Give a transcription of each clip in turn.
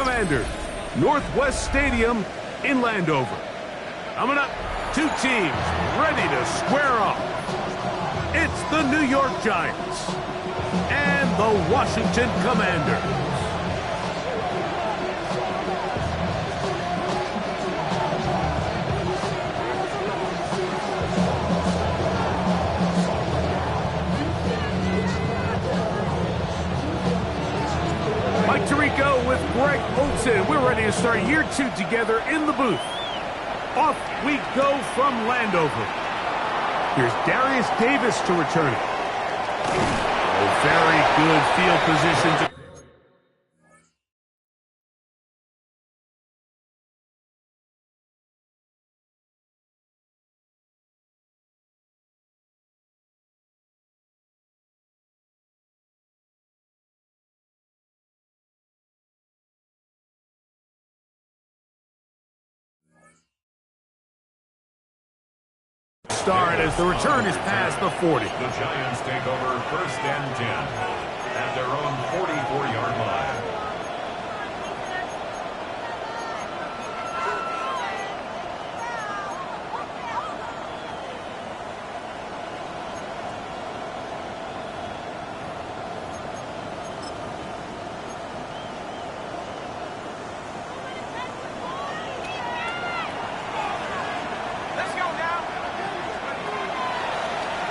Commanders, Northwest Stadium in Landover. Coming up, two teams ready to square off. It's the New York Giants and the Washington Commanders. Mike Tirico with Greg Olsen. We're ready to start year two together in the booth. Off we go from Landover. Here's Darius Davis to return it. Oh, very good field position. Start as the return is past the 40. The Giants take over 1st and 10 at their own 44-yard line.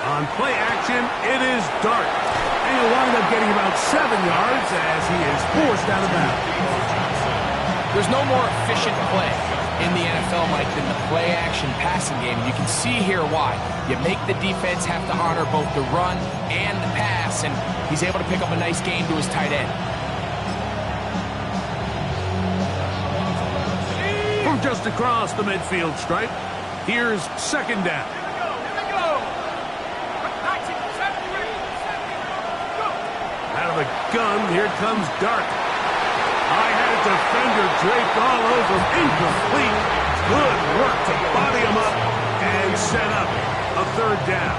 On play action, it is Dart. And he'll wind up getting about 7 yards as he is forced out of bounds. There's no more efficient play in the NFL, Mike, than the play action passing game. You can see here why. You make the defense have to honor both the run and the pass, and he's able to pick up a nice gain to his tight end. From just across the midfield stripe, here's 2nd down. Out of the gun, here comes Dart. I had a defender draped all over him. Incomplete. Good work to body him up and set up a 3rd down.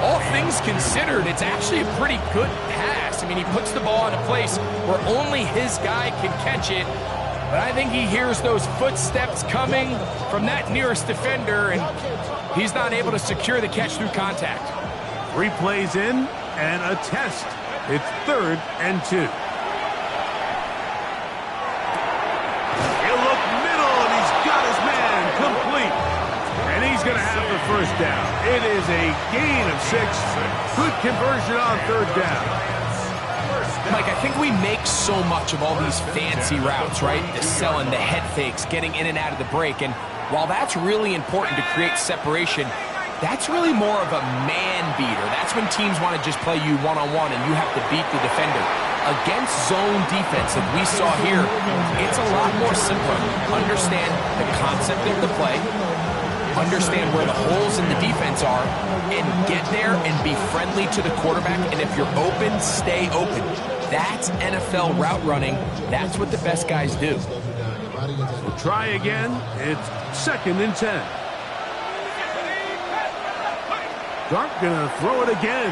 All things considered, it's actually a pretty good pass. I mean, he puts the ball in a place where only his guy can catch it. But I think he hears those footsteps coming from that nearest defender, and he's not able to secure the catch through contact. 3 plays in and a test. It's 3rd and 2. He'll look middle, and he's got his man complete. And he's going to have the 1st down. It is a gain of 6. Good conversion on 3rd down. Mike, I think we make so much of all these fancy routes, right? The selling, the head fakes, getting in and out of the break. And while that's really important to create separation, that's really more of a man beater. That's when teams want to just play you one-on-one and you have to beat the defender. Against zone defense, like we saw here, it's a lot more simpler. Understand the concept of the play, understand where the holes in the defense are, and get there and be friendly to the quarterback. And if you're open, stay open. That's NFL route running. That's what the best guys do. We'll try again. It's 2nd and 10. Dart gonna throw it again.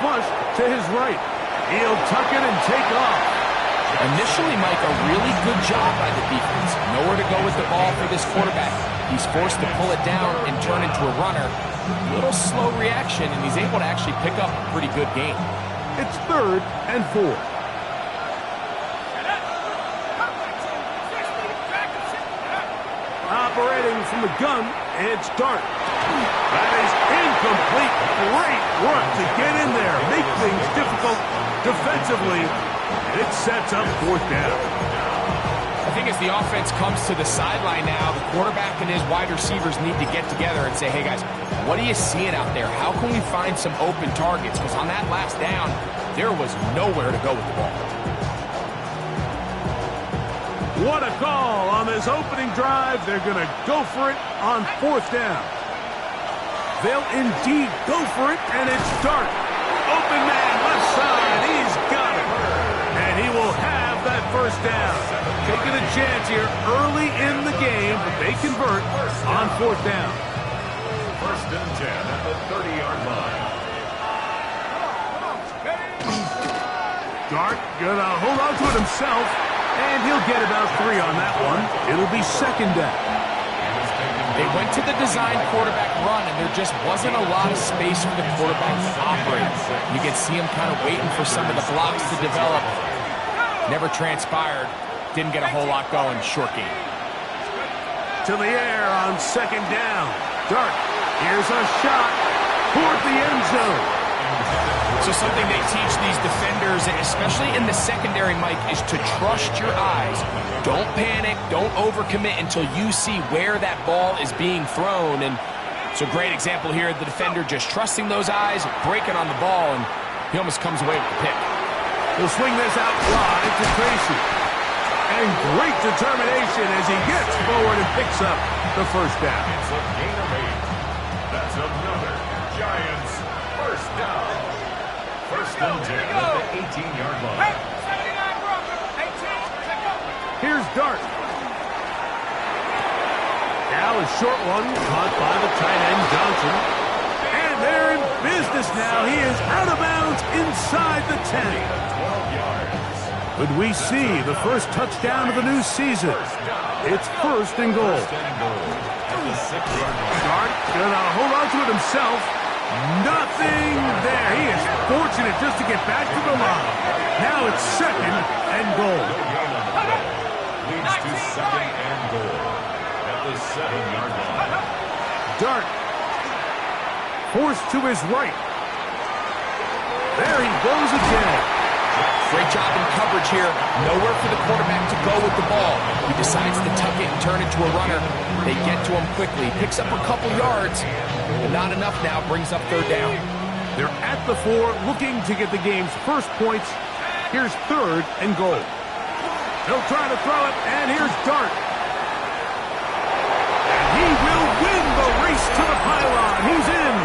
Flush to his right. He'll tuck it and take off. Initially, Mike, a really good job by the defense. Nowhere to go with the ball for this quarterback. He's forced to pull it down and turn into a runner. A little slow reaction, and he's able to actually pick up a pretty good gain. It's 3rd and 4. Operating from the gun, it's Dart. That is incomplete. Great work to get in there, make things difficult defensively, and it sets up 4th down. I think as the offense comes to the sideline now, the quarterback and his wide receivers need to get together and say, hey guys, what are you seeing out there? How can we find some open targets? Because on that last down, there was nowhere to go with the ball. What a call on this opening drive. They're going to go for it on 4th down. They'll indeed go for it, and it's Dart. Open man, left side. He's got it. And he will have that 1st down. Taking a chance here early in the game, but they convert on 4th down. 1st and 10 at the 30-yard line. Dart gonna hold on to it himself, and he'll get about 3 on that one. It'll be second down. They went to the design quarterback run, and there just wasn't a lot of space for the quarterback to operate. You can see him kind of waiting for some of the blocks to develop. Never transpired. Didn't get a whole lot going. Short game. To the air on second down. Dart, here's a shot toward the end zone. So something they teach these defenders, especially in the secondary, Mike, is to trust your eyes. Don't panic, don't overcommit until you see where that ball is being thrown. And it's a great example here, the defender just trusting those eyes, breaking on the ball, and he almost comes away with the pick. He'll swing this out wide to Tracy. And great determination as he gets forward and picks up the first down. It's a gain of 8. That's another Giants first down. First and 10 at the 18-yard line. Here's Dart. Now a short one caught by the tight end Johnson. And they're in business now. He is out of bounds inside the 10. 12 yards. Could we see the first touchdown of the new season? It's first and goal. First and goal at the 6-yard line. Dart gonna hold on to it himself. Nothing there. He is fortunate just to get back to the line. Now it's second and goal. Leads to second and goal at the 7-yard line. Dart forced to his right. There he goes again. Great job in coverage here. Nowhere for the quarterback to go with the ball. He decides to tuck it and turn it to a runner. They get to him quickly. Picks up a couple yards, but not enough now. Brings up third down. They're at the 4, looking to get the game's first points. Here's third and goal. They'll try to throw it, and here's Dart. And he will win the race to the pylon. He's in.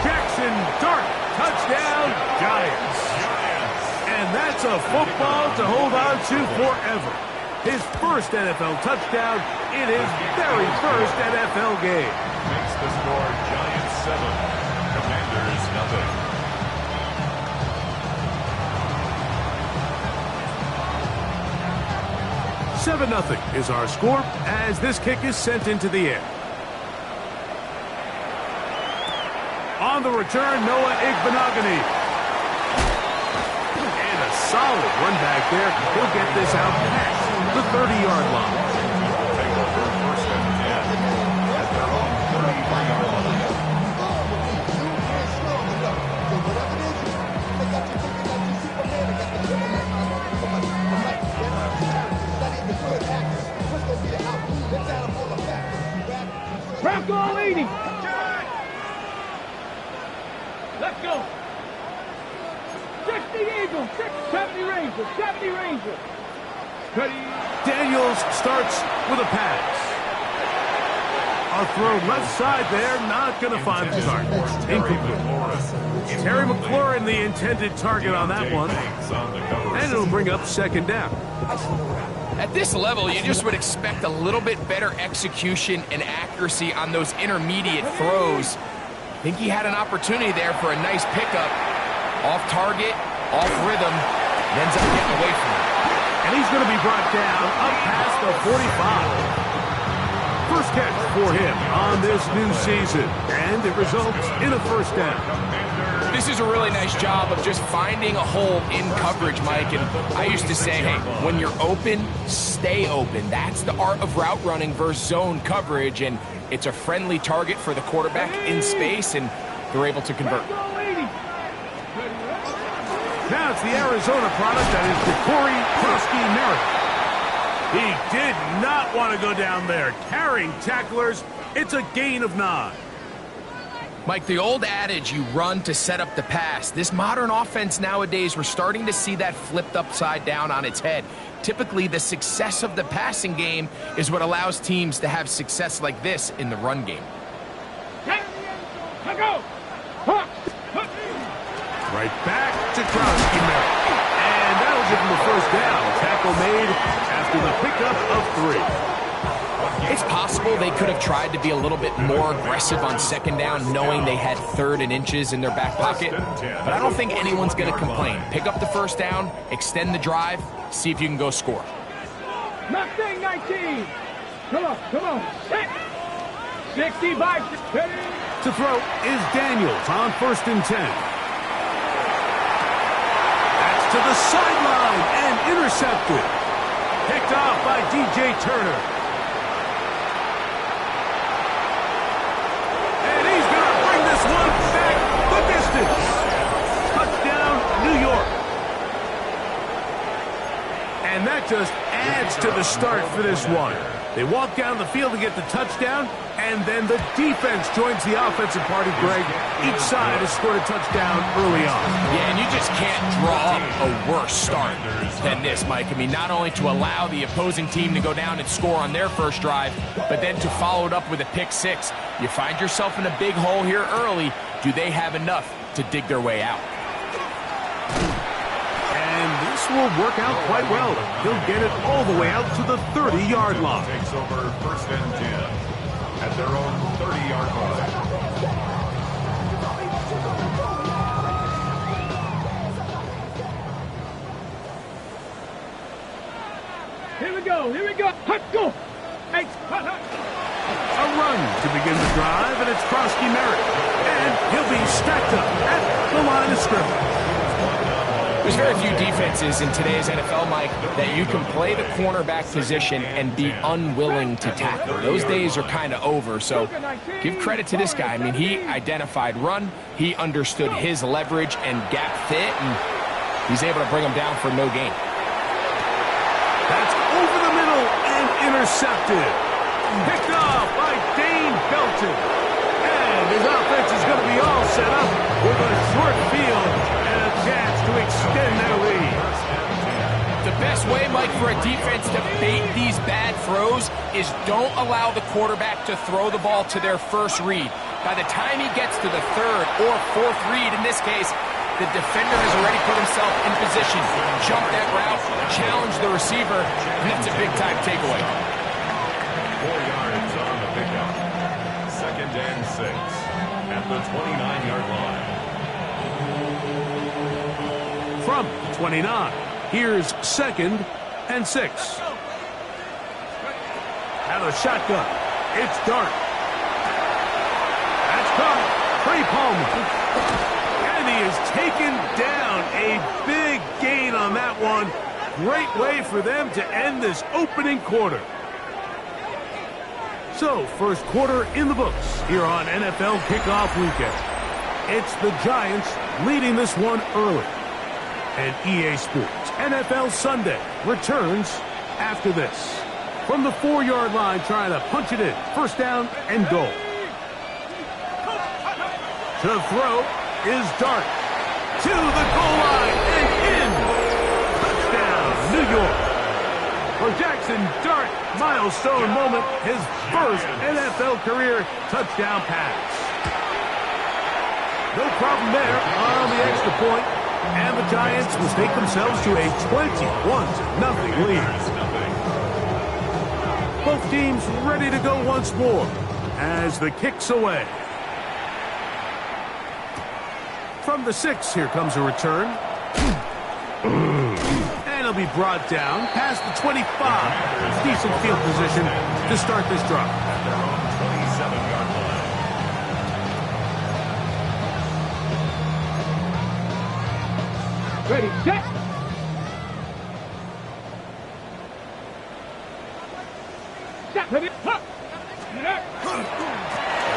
Jackson Dart, touchdown, Giants. And that's a football to hold on to forever. His first NFL touchdown in his very first NFL game. Makes the score Giants 7, Commanders nothing. 7-0 is our score as this kick is sent into the air. On the return, Noah Igbenogany. And a solid run back there. He'll get this out past the 30-yard line. Take over first and 10 at their own 30-yard line. Bronco leading. Let's go. 60 Eagles, 70 Rangers, 70 Rangers. Daniels starts with a pass. A throw left side there, not going to find the target. Incomplete. Terry McLaurin, the intended target on that one. And it'll bring up second down. At this level, you just would expect a little bit better execution and accuracy on those intermediate throws. I think he had an opportunity there for a nice pickup. Off target, off rhythm, and ends up getting away from it. And he's going to be brought down up past the 45. First catch for him on this new season, and it results in a first down. This is a really nice job of just finding a hole in coverage, Mike. And I used to say, hey, when you're open, stay open. That's the art of route running versus zone coverage, and it's a friendly target for the quarterback in space, and they're able to convert. Now it's the Arizona product that is Corey Krosky Merritt. He did not want to go down there. Carrying tacklers, it's a gain of 9. Mike, the old adage, you run to set up the pass. This modern offense nowadays, we're starting to see that flipped upside down on its head. Typically, the success of the passing game is what allows teams to have success like this in the run game. Right back to Krosky Merritt. And that'll give him the first down. Tackle made after the pickup of 3. It's possible they could have tried to be a little bit more aggressive on second down, knowing they had 3rd and inches in their back pocket. But I don't think anyone's going to complain. Pick up the first down, extend the drive, see if you can go score. Mustang 19. Come on, come on. 65. To throw is Daniels on 1st and 10. That's to the sideline and intercepted. Picked off by DJ Turner. And he's going to bring this one back the distance. Touchdown, New York. And that just adds to the start for this one. They walk down the field to get the touchdown, and then the defense joins the offensive party, Greg. Each side has scored a touchdown early on. Yeah, and you just can't draw up a worse start than this, Mike. I mean, not only to allow the opposing team to go down and score on their first drive, but then to follow it up with a pick six. You find yourself in a big hole here early. Do they have enough to dig their way out? This will work out quite well. He'll get it all the way out to the 30-yard line. Takes over 1st and 10 at their own 30-yard line. Here we go, here we go. Let's go. Hey, A run to begin the drive, and it's Krosky Merritt. And he'll be stacked up at the line of scrimmage. There's very few defenses in today's NFL, Mike, that you can play the cornerback position and be unwilling to tackle. Those days are kind of over, so give credit to this guy. I mean, he identified run, he understood his leverage and gap fit, and he's able to bring him down for no gain. That's over the middle and intercepted. Picked off by Dane Belton. And his offense is going to be all set up with a short field and a chance to extend their lead. The best way, Mike, for a defense to bait these bad throws is don't allow the quarterback to throw the ball to their first read. By the time he gets to the 3rd or 4th read, in this case, the defender has already put himself in position. Jump that route, challenge the receiver, and that's a big-time takeaway. 4 yards on the pickup. 2nd and 6 at the 29-yard line. From 29, here's 2nd and 6. Out of the shotgun, it's Dart. That's caught. Trey Palmer. And he is taken down. A big gain on that one. Great way for them to end this opening quarter. So, first quarter in the books here on NFL Kickoff Weekend. It's the Giants leading this one early. And EA Sports NFL Sunday returns after this. From the 4-yard line, trying to punch it in. 1st down and goal. To throw is Dart. To the goal line and in. Touchdown, New York. For Jackson Dart, milestone moment, his first NFL career touchdown pass. No problem there on the extra point, and the Giants will take themselves to a 21-0 lead. Both teams ready to go once more as the kick's away. From the 6, here comes a return. And he'll be brought down past the 25. Decent field position to start this drive. At their own 27-yard line. ready, set. Set, ready, hop.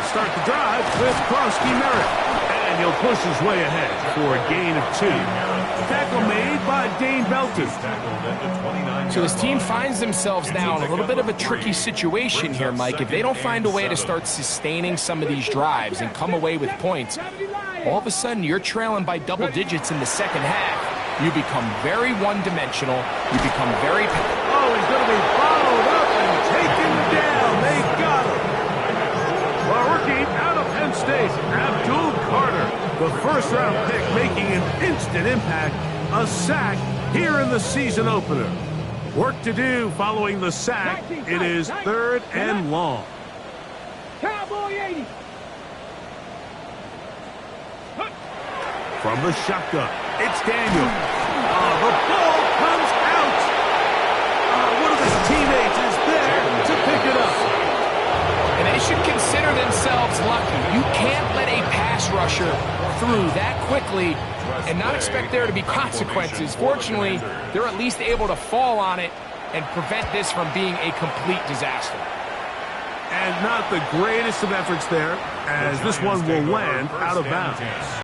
Start the drive with Krosky Merritt. And he'll push his way ahead for a gain of 2. Tackle made by Dane Belton. So his team finds themselves now in a little bit of a tricky situation here, Mike. If they don't find a way to start sustaining some of these drives and come away with points, all of a sudden you're trailing by double digits in the second half. You become very one-dimensional. You become very... Oh, he's going to be followed up and taken down. They got him. A rookie out of Penn State, Abdul Carter. The first-round pick making an instant impact. A sack here in the season opener. Work to do following the sack. It is 3rd and long. Cowboy 80. From the shotgun, it's Daniel. The ball comes out. One of his teammates is there to pick it up. And they should consider themselves lucky. You can't let a pass rusher through that quickly and not expect there to be consequences. Fortunately, they're at least able to fall on it and prevent this from being a complete disaster. And not the greatest of efforts there, as this one will land out of bounds.